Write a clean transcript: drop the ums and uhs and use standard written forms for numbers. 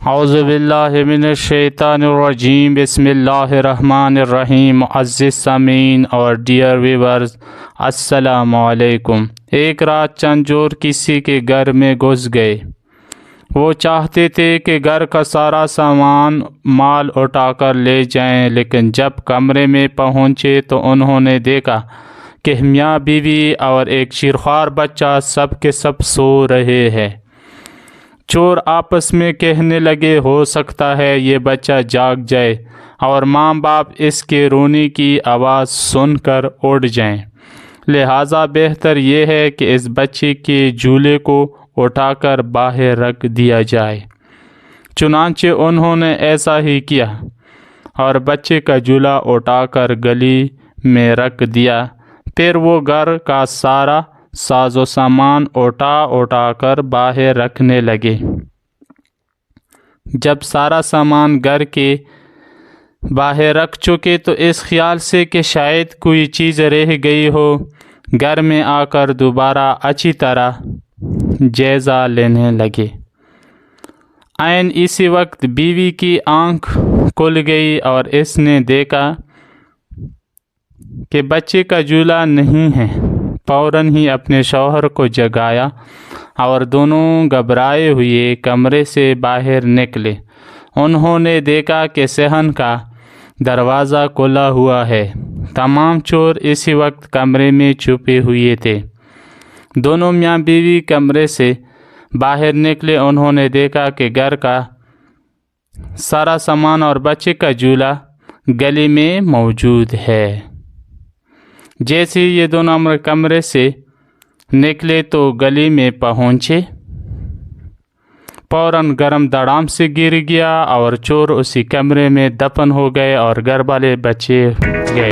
اعوذ باللہ من الشیطان الرجیم بسم اللہ الرحمن الرحیم معزز سامعین اور ڈیئر ویورز السلام علیکم۔ ایک رات چند چور کسی کے گھر میں گھس گئے۔ وہ چاہتے تھے کہ گھر کا سارا سامان مال اٹھا کر لے جائیں، لیکن جب کمرے میں پہنچے تو انہوں نے دیکھا کہ میاں بیوی اور ایک شیرخوار بچہ سب کے سب سو رہے ہیں۔ چور آپس میں کہنے لگے ہو سکتا ہے یہ بچہ جاگ جائے اور ماں باپ اس کے رونے کی آواز سن کر اٹھ جائیں، لہٰذا بہتر یہ ہے کہ اس بچے کے جھولے کو اٹھا کر باہر رکھ دیا جائے۔ چنانچہ انہوں نے ایسا ہی کیا اور بچے کا جھولا اٹھا کر گلی میں رکھ دیا۔ پھر وہ گھر کا سارا ساز و سامان اٹھا کر باہر رکھنے لگے۔ جب سارا سامان گھر کے باہر رکھ چکے تو اس خیال سے کہ شاید کوئی چیز رہ گئی ہو، گھر میں آ کر دوبارہ اچھی طرح جائزہ لینے لگے۔ عین اسی وقت بیوی کی آنکھ کھل گئی اور اس نے دیکھا کہ بچے کا جھولا نہیں ہے۔ فوراً ہی اپنے شوہر کو جگایا اور دونوں گھبرائے ہوئے کمرے سے باہر نکلے۔ انہوں نے دیکھا کہ صحن کا دروازہ کھلا ہوا ہے۔ تمام چور اسی وقت کمرے میں چھپے ہوئے تھے۔ دونوں میاں بیوی کمرے سے باہر نکلے۔ انہوں نے دیکھا کہ گھر کا سارا سامان اور بچے کا جھولا گلی میں موجود ہے۔ جیسے یہ دونوں کمرے سے نکلے تو گلی میں پہنچے، فوراً گرم دھڑام سے گر گیا اور چور اسی کمرے میں دفن ہو گئے اور گھر والے بچے گئے۔